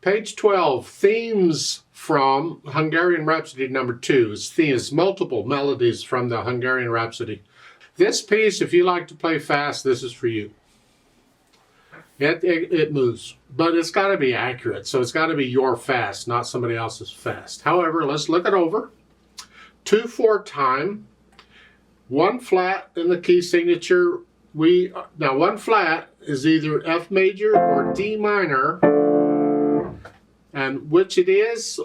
Page 12, themes from Hungarian Rhapsody No. 2. It's themes, multiple melodies from the Hungarian Rhapsody. This piece, if you like to play fast, this is for you. It moves, but it's got to be accurate. So it's got to be your fast, not somebody else's fast. However, let's look it over. 2/4 time, 1 flat in the key signature. Now 1 flat is either F major or D minor. And which it is,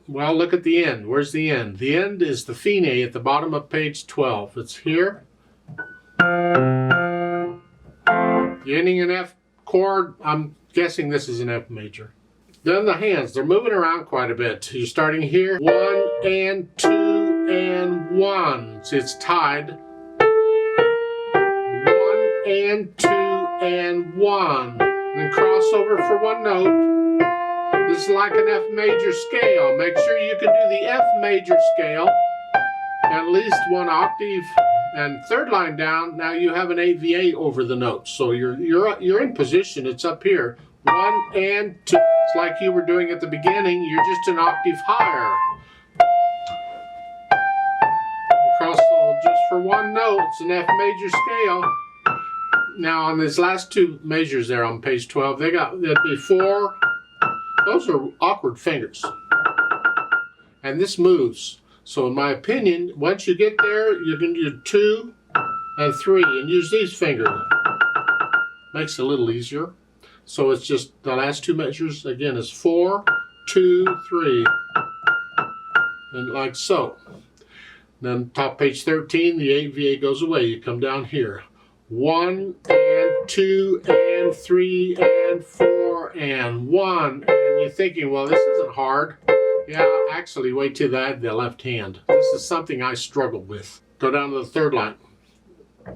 well, look at the end. Where's the end? The end is the Fine at the bottom of page 12. It's here. The ending in F chord, I'm guessing this is an F major. Then the hands, they're moving around quite a bit. You're starting here, 1 and 2 and 1. So it's tied. 1 and 2 and 1. And then crossover for one note. This is like an F major scale. Make sure you can do the F major scale at least 1 octave. And third line down, now you have an AVA over the notes. So you're in position. It's up here. 1 and 2. It's like you were doing at the beginning. You're just an octave higher. Crossroad just for one note. It's an F major scale. Now on these last 2 measures there on page 12, that'd be 4. Those are awkward fingers. And this moves. So in my opinion, once you get there, you can do 2 and 3 and use these fingers. Makes it a little easier. So it's just the last 2 measures again is 4, 2, 3. And like so. Then top page 13, the AVA goes away. You come down here. 1 and 2 and 3 and 4 and 1. And you're thinking, well, this isn't hard. Yeah, actually, wait till I add the left hand. This is something I struggle with. Go down to the third line.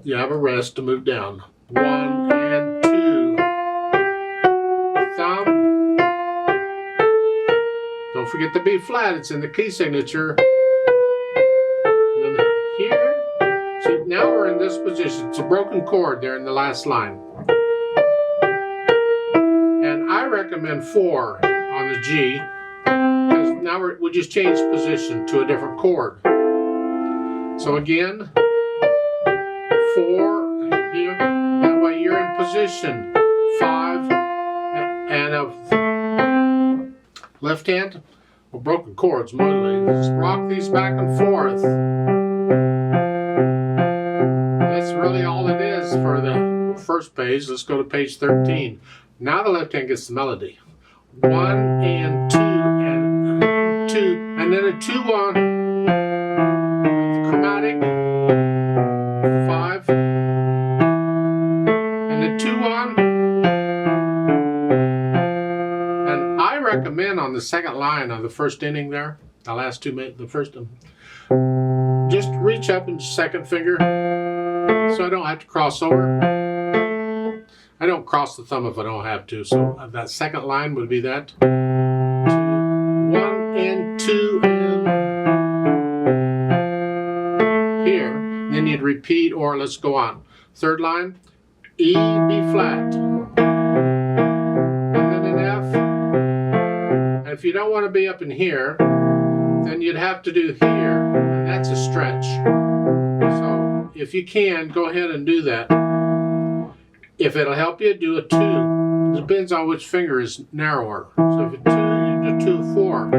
You have a rest to move down. 1 and 2. Thumb. Don't forget the B flat. It's in the key signature. And then here. So now we're in this position. It's a broken chord there in the last line. And I recommend 4 on the G. Now we just changed position to a different chord. So again, 4 here. That way you're in position. 5 and a left hand. Well, broken chords, mostly. Just rock these back and forth. That's really all it is for the first page. Let's go to page 13. Now the left hand gets the melody. 1 and 2 and 2, and then a 2-1, chromatic, 5, and a 2-1, and I recommend on the second line of the first inning there, the last 2 minutes, the first, just reach up in the second finger, so I don't have to cross over. I don't cross the thumb if I don't have to, so that second line would be that. 1 and 2 and here. Then you'd repeat, or let's go on. Third line, E, B flat. And then an F. And if you don't want to be up in here, then you'd have to do here. And that's a stretch. So if you can, go ahead and do that. If it'll help you, do a 2. Depends on which finger is narrower. So if it's 2, you do 2, 4.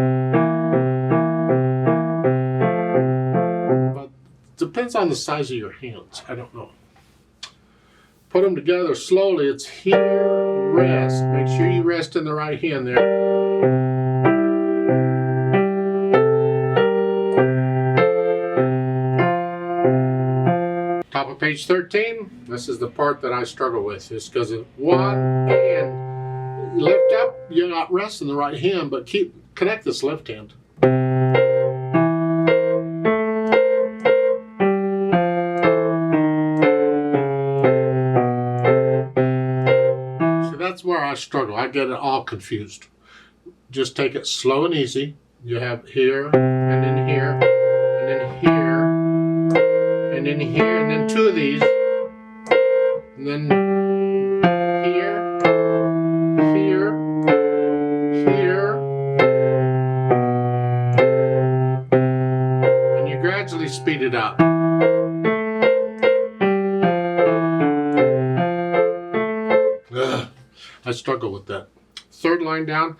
But depends on the size of your hands. I don't know. Put them together slowly. It's here, rest. Make sure you rest in the right hand there. Top of page 13, this is the part that I struggle with. It's because of 1 and lift up, you're not resting the right hand, but connect this left hand. So that's where I struggle. I get it all confused. Just take it slow and easy. You have here, and then here, and then here, and then here, and then 2 of these, and then here, here, here, speed it up. Ugh, I struggle with that. Third line down.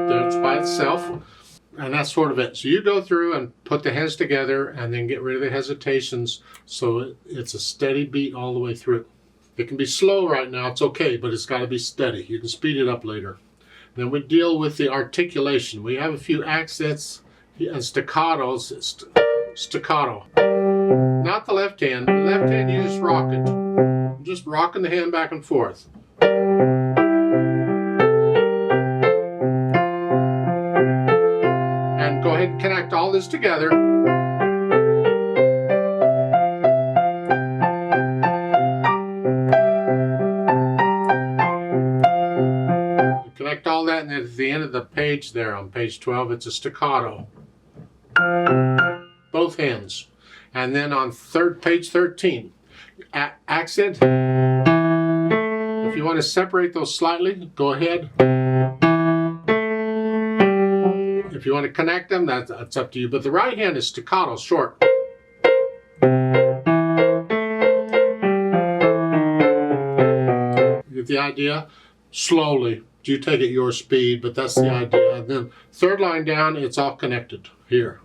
There's by itself. And that's sort of it. So you go through and put the hands together and then get rid of the hesitations so it's a steady beat all the way through. It can be slow right now, it's okay, but it's got to be steady. You can speed it up later. Then we deal with the articulation. We have a few accents and staccatos. Staccato. Not the left hand. The left hand you just rock it. I'm just rocking the hand back and forth. And go ahead and connect all this together. Connect all that, and at the end of the page there on page 12, it's a staccato. Both hands. And then on page 13, accent. If you want to separate those slightly, go ahead. If you want to connect them, that's up to you. But the right hand is staccato, short. You get the idea? Slowly. You take it your speed, but that's the idea. And then third line down, it's all connected here.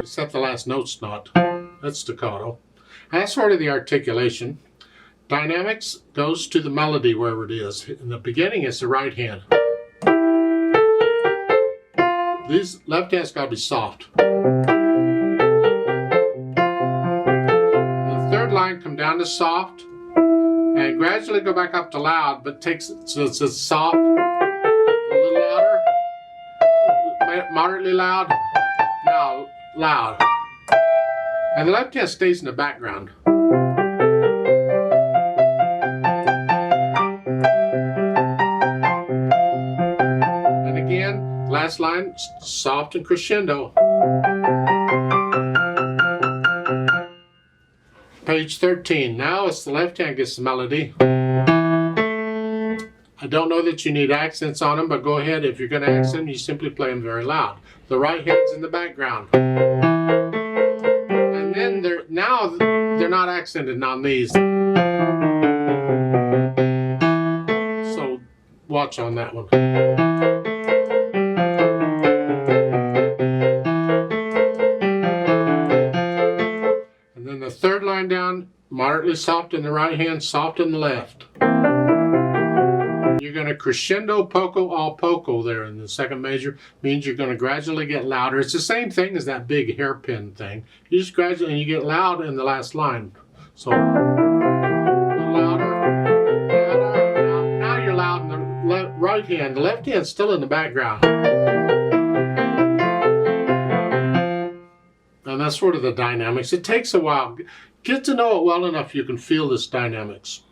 Except the last note's not. That's staccato. And that's sort of the articulation. Dynamics goes to the melody wherever it is. In the beginning, it's the right hand. These left hands got to be soft. The third line come down to soft and gradually go back up to loud, but takes so it's soft, a little louder, moderately loud, now loud. And the left hand stays in the background. And again, last line, soft and crescendo. Page 13. Now it's the left hand gets the melody. I don't know that you need accents on them, but go ahead. If you're going to accent, you simply play them very loud. The right hand's in the background. And then they're not accented on these. So watch on that one. And then the third line down, moderately soft in the right hand, soft in the left. You're going to crescendo poco al poco there in the second measure. Means you're going to gradually get louder. It's the same thing as that big hairpin thing. You just gradually, and you get loud in the last line. So louder, louder. Now you're loud in the right hand. The left hand's still in the background. And that's sort of the dynamics. It takes a while. Get to know it well enough you can feel this dynamics.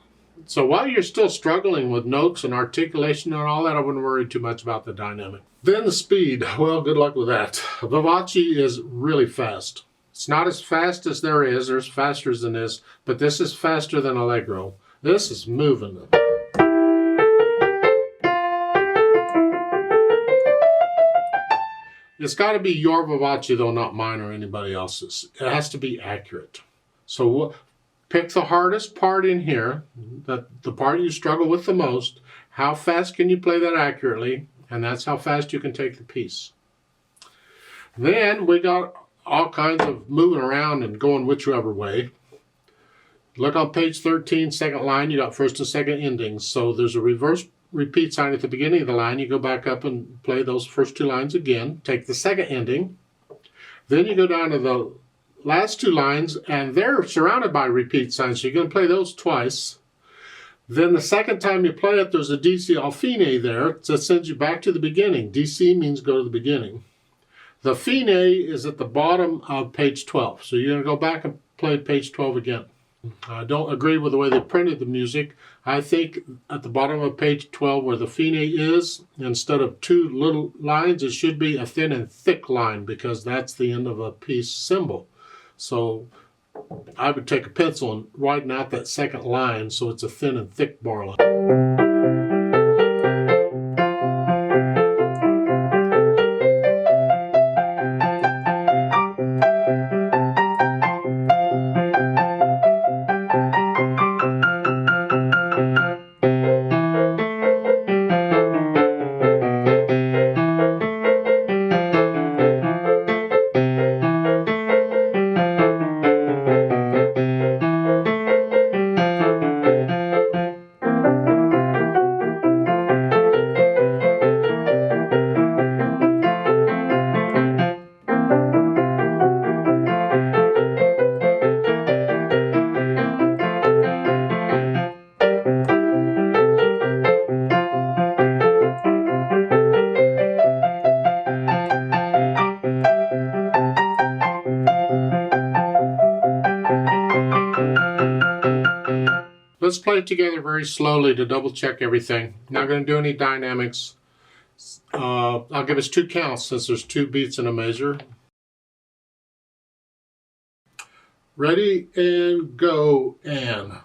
So while you're still struggling with notes and articulation and all that, I wouldn't worry too much about the dynamic. Then the speed. Well, good luck with that. Vivace is really fast. It's not as fast as there is. There's faster than this, but this is faster than Allegro. This is moving. It's got to be your vivace, though, not mine or anybody else's. It has to be accurate. So pick the hardest part in here, the part you struggle with the most. How fast can you play that accurately? And that's how fast you can take the piece. Then we got all kinds of moving around and going whichever way. Look on page 13, second line, you got first and second endings. So there's a reverse repeat sign at the beginning of the line. You go back up and play those first two lines again. Take the second ending. Then you go down to the last two lines, and they're surrounded by repeat signs, so you're going to play those twice. Then the second time you play it, there's a DC al fine there that sends you back to the beginning. DC means go to the beginning. The fine is at the bottom of page 12, so you're going to go back and play page 12 again. I don't agree with the way they printed the music. I think at the bottom of page 12 where the fine is, instead of two little lines, it should be a thin and thick line because that's the end of a piece symbol. So I would take a pencil and widen out that second line so it's a thin and thick bar line. Let's play it together very slowly to double check everything. Not going to do any dynamics. I'll give us 2 counts since there's 2 beats in a measure. Ready and go and.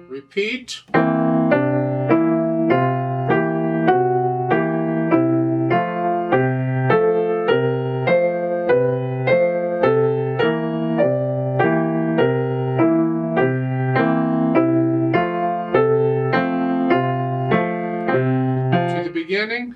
Repeat. To the beginning.